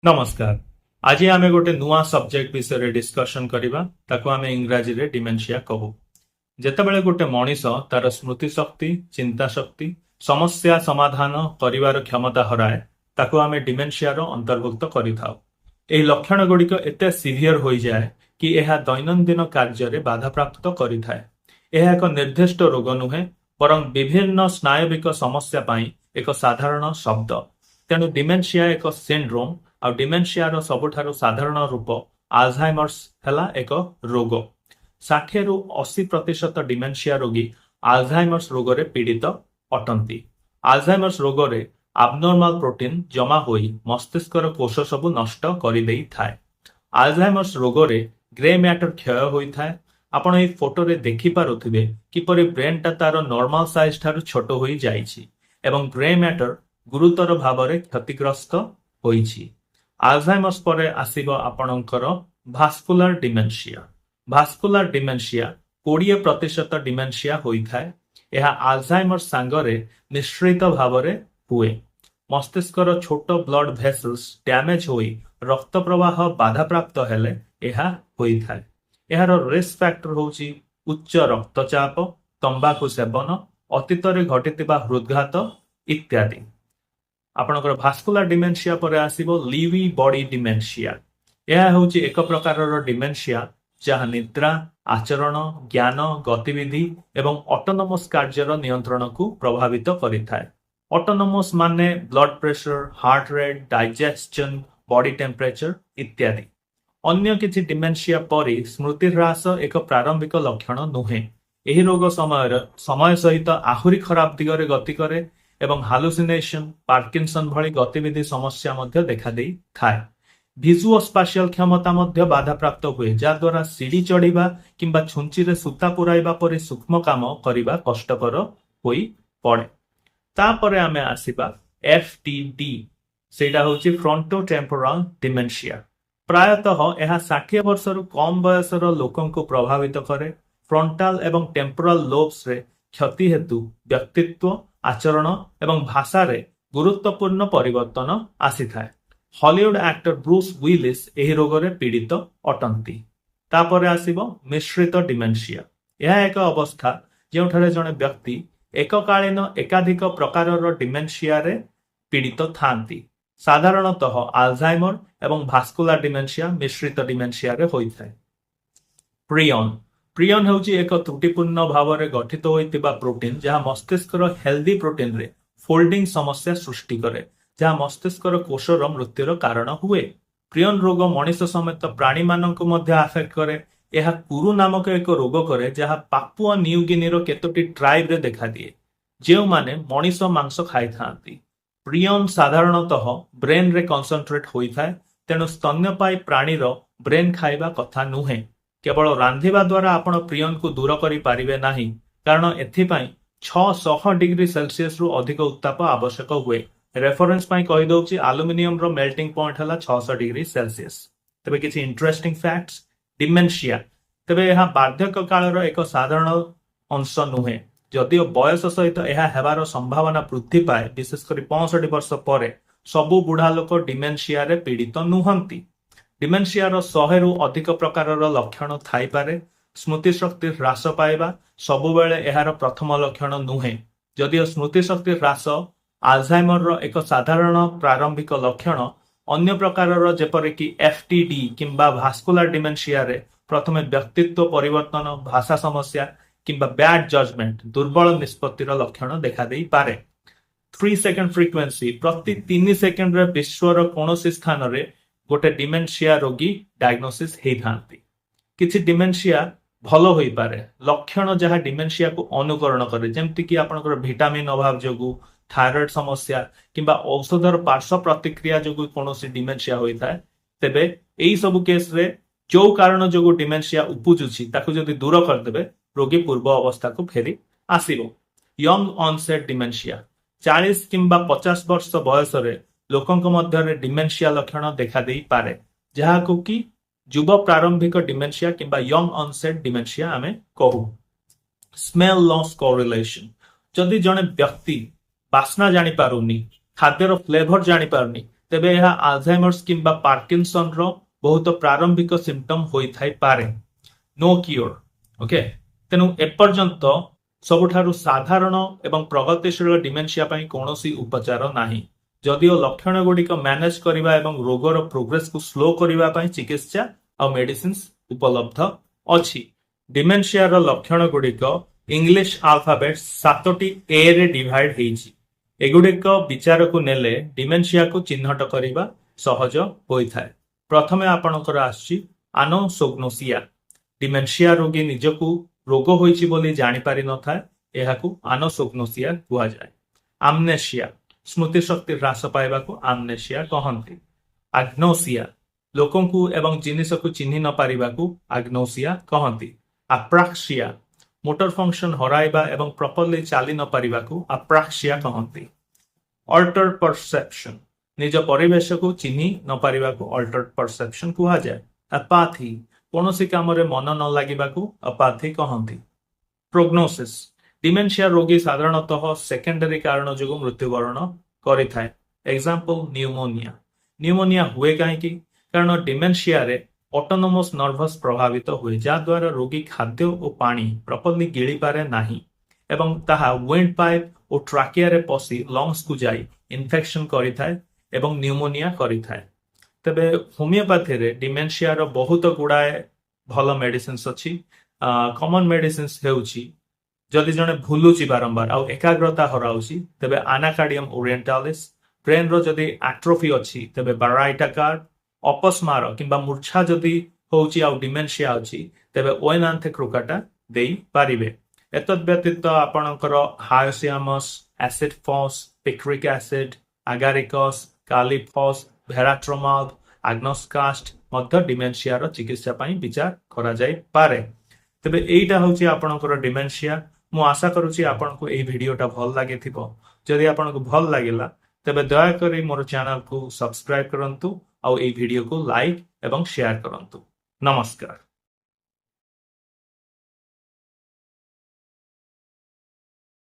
नमस्कार। आज आमे गोटे नुआ सब्जेक्ट विषय डिस्कशन करिबा ताको आमे इंग्राजी रे डिमेंशिया कहू। जेतेबेले गोटे मनीष तार स्मृति शक्ति, चिंता शक्ति, समस्या समाधान करिवार क्षमता हराए ताको आमे डिमेंशिया रो अंतर्भुक्त करिथाउ। एही लक्षण गुड़िक एते सीवियर होई जाए कि एहा दैनंदिन कार्य रे बाधा प्राप्त करिथाए। एहा एक निर्दिष्ट रोग नुहे बरं विभिन्न स्नायविक समस्या पाई एक साधारण शब्द। तेणु डिमेंशिया एक सिंड्रोम आ डिमेंशिया रो सबुठारु साधारण रूप आल्जाइमर्स हैला एक रोग। 60 रु 80% डिमेंशिया रोगी आल्जाइमर्स रोग रे पीड़ित अटंती। आल्जाइमर्स रोग रे abnormal प्रोटीन जमा होई मस्तिष्क कोष सबु नष्ट करि देई थाए। आल्जाइमर्स रोग रे ग्रे मैटर क्षय होई थाए। आपण ए फोटो रे देखि पारुथिबे किपरि ब्रेन टा तार नॉर्मल साइज ठारु छोट होई जाईछि एवं ग्रे मैटर गुरुतर भावरे क्षतिग्रस्त होईछि। आल्जाइमर्स परे आसीबो आपणकर vascular dementia. Vascular dementia 20% dementia होई थाए। एहा आल्जाइमर्स सांगरे निश्चित भावरे हुए। मस्तिष्कर छोट ब्लड भेसल्स डैमेज होई रक्त प्रवाह बाधा प्राप्त हेले एहा होई थाए। एहार रिस्क फैक्टर होची उच्च रक्तचाप, तंबाकू सेवन, अतीतरे घटितिबा हृदघात इत्यादि। आपणकर भास्कुलर डिमेंशिया पर आसीबो लीवी बॉडी डिमेंशिया। यह होची एक प्रकारर डिमेंशिया जहाँ निद्रा, आचरण, ज्ञान, गतिविधि एवं ऑटोनोमस कार्यर नियंत्रण को प्रभावित करिथाए। ऑटोनोमस माने blood pressure, heart rate, digestion, body temperature इत्यादि। अन्य किछि डिमेंशिया परि स्मृति ह्रास एक प्रारंभिक लक्षण नुहे। एही रोग समय सहित आहुरी खराब दिगरे गति करे एवं हालुसिनेशन, पार्किंसन भली गतिविधि समस्या मध्य देखा देई थाए। विजुअल स्पाशियल क्षमता मध्य बाधा प्राप्त हुए जाद्वारा सीढ़ी चढ़ीबा किंबा छुंची रे सूता पुराइबा परि सूक्ष्म काम करिबा कष्टकर होई पड़े। तापरे आमे आसीबा एफटीडी। सेटा होची फ्रंटो टेम्पोरल डिमेंशिया। प्रायतः यह 60 वर्षरु कम बयसर लोकन को प्रभावित करे। फ्रंटाल एवं टेम्पोरल लोब्स रे क्षति हेतु व्यक्तित्व, आचरण एवं भाषा रे गुरुत्वपूर्ण परिवर्तन आसी थाए। हॉलीवुड एक्टर ब्रूस विलिस एही रोग रे पीड़ित अटंती। तापरे आसीबो मिश्रित डिमेंशिया। यह एक अवस्था जेउठारे जणे व्यक्ति एककालीन एकाधिक प्रकारर डिमेंशिया रे पीड़ित थांती। साधारणतः आल्जाइमर एवं भास्कुलर डिमेंशिया मिश्रित डिमेंशिया रे होई थाए। प्रियन प्रियन होची एक त्रुटिपूर्ण भाव में गठित होइतिबा प्रोटीन जहाँ मस्तिष्कर हेल्दी प्रोटीन रे फोल्डिंग समस्या सृष्टि करे जहाँ मस्तिष्कर कोषर मृत्युर कारण हुए। प्रियन रोग मनीष समेत प्राणी मानक मध्य आफेक्ट करे। यह कुरु नामक एक रोग करे जहाँ पापुआ न्यू गिनीर केतोटी ट्राइब रे देखा दिए जेउ माने मनीष मांस खाई थांती। प्रियन साधारणतः ब्रेन रे कंसंट्रेट होई थाए। तेणु स्तन्यपायी प्राणीर ब्रेन खाइबा कथा नुहे। केवल रांधिबा द्वारा आपण प्रियन को दूर करि पारिबे नाही कारण एथिपाई 600 डिग्री सेल्सियस रु अधिक उत्ताप आवश्यक हुए। रेफरेंस पाई कहि दउची एल्युमिनियम रो मेल्टिंग पॉइंट हला 600 डिग्री सेल्सियस। तबे किछि इंटरेस्टिंग फैक्ट्स। डिमेंशिया तबे यह बार्धक्य कालर एक साधारण अंश नुहे। जदिओ बयस सहित यह हेबार संभावना वृद्धि पाए विशेषकर 65 वर्ष पर सबु बुढ़ा लोक डिमेंशिया रे पीड़ित नुहंती। डिमेंशिया रो 100 रु अधिक प्रकारर लक्षण थाई पारे। स्मृति शक्ति ह्रास पाइबा सबुबेले एहार प्रथम लक्षण नुहे। जदिओ स्मृति शक्ति ह्रास आल्जाइमर रो एक साधारण प्रारंभिक लक्षण, अन्य प्रकारर जेपरिक एफटीडी किंबा भास्कुलर डिमेंशिया रे प्रथमे व्यक्तित्व परिवर्तन, भाषा समस्या किंबा बैड जजमेंट दुर्बल निष्पत्तिर लक्षण देखा देई पारे। 3 सेकेंड फ्रिक्वेंसी प्रति 3 सेकेंड रे विश्वर कोनोसी स्थान रे गोटे डिमेंशिया रोगी डायग्नोसिस हेई थांती। किछि डिमेंशिया भलो होई पारे। लक्षण जहाँ डिमेंशिया को अनुकरण करे जेमति कि आपनकर विटामिन अभाव जोगु, थायराइड समस्या किंबा औषधर पार्श्व प्रतिक्रिया जोगु कोनोसी डिमेंशिया होई थाए। तेबे एई सब केस रे जो कारण जोगु डिमेंशिया उपुजुछि ताकु जदि दूर कर देबे रोगी पूर्व अवस्था को फेरी आसीबो। यंग ऑनसेट डिमेंशिया 40 किंबा 50 वर्ष बयस रे लोकंक मध्य डिमेंशिया लक्षण देखा देई पारे जहाको कि युव प्रारंभिक डिमेंशिया किंबा यंग ऑनसेट डिमेंशिया आमे कहू। स्मेल लॉस कोरिलेशन जदि जने व्यक्ति बास्ना जानी पारुनी, खाद्यर फ्लेवर जानी पारुनी ତେବେ ଏହା ଆଲଝାଇମର୍ସ କିମ୍ବା ପାର୍କିନସନ୍ର ବହୁତ ପ୍ରାରମ୍ଭିକ ସିମ୍ପଟମ ହୋଇଥାଇପାରେ। No cure. ओके, तेणु एपर्यंत सबुठारु साधारण एवं प्रगतिशील डिमेंशिया ପାଇଁ କୌଣସି ଉପଚାର ନାହିଁ। ଯଦିଓ ଲକ୍ଷଣ ଗୁଡ଼ିକ ମ୍ୟାନେଜ କରିବା ଏବଂ ରୋଗର ପ୍ରୋଗ୍ରେସକୁ ସ୍ଲୋ କରିବା ପାଇଁ ଚିକିତ୍ସା ଆଉ ମେଡିସିନ୍ସ ଉପଲବ୍ଧ ଅଛି। ଡିମେନସିଆର ଲକ୍ଷଣ ଗୁଡ଼ିକ ଇଂଲିଶ ଆଲଫାବେଟ 7ଟି ଏ ରେ ଡିଭାଇଡ ହେଇଛି। ଏଗୁଡ଼ିକ ବିଚାରକୁ ନେଲେ ଡିମେନସିଆକୁ ଚିହ୍ନଟ କରିବା ସହଜ ହୋଇଥାଏ। ପ୍ରଥମେ ଆପଣଙ୍କର ଆସୁଛି ଆନୋସୋଗ୍ନୋସିଆ। ଡିମେନସିଆ ରୋଗୀ ନିଜକୁ ରୋଗ ହୋଇଛି ବୋଲି ଜାଣିପାରି ନଥାଏ, ଏହାକୁ ଆନୋସୋଗ୍ନୋସିଆ କୁହାଯାଏ। ଆମନେସିଆ, ସ୍ମୃତି ଶକ୍ତି ହ୍ରାସ ପାଇବାକୁ ଆମନେସିଆ କହନ୍ତି। ଆଗ୍ନୋସିଆ, ଲୋକଙ୍କୁ ଏବଂ ଜିନିଷକୁ ଚିହ୍ନି ନ ପାରିବାକୁ ଆଗ୍ନୋସିଆ କହନ୍ତି। ଆପ୍ରାକ୍ସିଆ, ମୋଟର ଫଙ୍କସନ ହରାଇବା ଏବଂ ପ୍ରପରଲି ଚାଲି ନ ପାରିବାକୁ ଆପ୍ରାକ୍ସିଆ କହନ୍ତି। ଅଲ୍ଟର୍ଡ ପରସେପ୍ସନ, ନିଜ ପରିବେଶକୁ ଚିହ୍ନି ନ ପାରିବାକୁ ଅଲ୍ଟର୍ଡ ପରସେପ୍ସନ କୁହାଯାଏ। ଆପାଥି, କୌଣସି କାମରେ ମନ ନ ଲାଗିବାକୁ ଆପାଥି କହନ୍ତି। ପ୍ରୋଗ୍ନୋସିସ୍, ଡିମେନସିଆ ରୋଗୀ ସାଧାରଣତଃ ସେକେଣ୍ଡାରୀ କାରଣ ଯୋଗୁଁ ମୃତ୍ୟୁବରଣ କରିଥାଏ। Example pneumonia. ନ୍ୟୁମୋନିଆ ହୁଏ କାହିଁକି? କାରଣ ଡିମେନସିଆରେ ଅଟୋନୋମସ୍ ନର୍ଭସ୍ ପ୍ରଭାବିତ ହୁଏ, ଯାହାଦ୍ୱାରା ରୋଗୀ ଖାଦ୍ୟ ଓ ପାଣି ପ୍ରପରଲି ଗିଳିପାରେ ନାହିଁ ଏବଂ ତାହା ୱିଣ୍ଡ ପାଇପ୍ ଓ ଟ୍ରାକିଆରେ ପଶି ଲଙ୍ଗସକୁ ଯାଇ ଇନଫେକ୍ସନ କରିଥାଏ ଏବଂ ନ୍ୟୁମୋନିଆ କରିଥାଏ। ତେବେ ହୋମିଓପାଥିରେ ଡିମେନସିଆର ବହୁତ ଗୁଡ଼ାଏ ଭଲ ମେଡିସିନ୍ସ ଅଛି। କମନ ମେଡିସିନ୍ସ ହେଉଛି ଯଦି ଜଣେ ଭୁଲୁଛି ବାରମ୍ବାର ଆଉ ଏକାଗ୍ରତା ହରାଉଛି ତେବେ ଆନାକାର୍ଡିୟମ ଓରିଏଣ୍ଟାଲିସ୍। ବ୍ରେନର ଯଦି ଆଟ୍ରୋଫି ଅଛି ତେବେ ବାରାଇଟାକାର୍ଡ। ଅପସ୍ମାର କିମ୍ବା ମୂର୍ଚ୍ଛା ଯଦି ହେଉଛି ଆଉ ଡିମେନସିଆ ଅଛି ତେବେ ଓଏନାନ୍ଥେକ୍ରୋକାଟା ଦେଇପାରିବେ। ଏତଦ୍ ବ୍ୟତୀତ ଆପଣଙ୍କର ହାୟୋସିଆମସ୍, ଆସିଡ୍ ଫସ୍, ପିକ୍ରିକ୍ ଆସିଡ୍, ଆଗାରିକସ୍, କାଲିଫସ୍, ଭେରାଟ୍ରୋମାଲ, ଆଗ୍ନୋସ୍କାଷ୍ଟ ମଧ୍ୟ ଡିମେନସିଆର ଚିକିତ୍ସା ପାଇଁ ବିଚାର କରାଯାଇପାରେ। ତେବେ ଏଇଟା ହେଉଛି ଆପଣଙ୍କର ଡିମେନସିଆ। ମୁଁ ଆଶା କରୁଛି ଆପଣଙ୍କୁ ଏହି ଭିଡିଓଟା ଭଲ ଲାଗିଥିବ। ଯଦି ଆପଣଙ୍କୁ ଭଲ ଲାଗିଲା ତେବେ ଦୟାକରି ମୋର ଚ୍ୟାନେଲକୁ ସବସ୍କ୍ରାଇବ କରନ୍ତୁ ଆଉ ଏହି ଭିଡିଓକୁ ଲାଇକ୍ ଏବଂ ସେୟାର କରନ୍ତୁ। ନମସ୍କାର।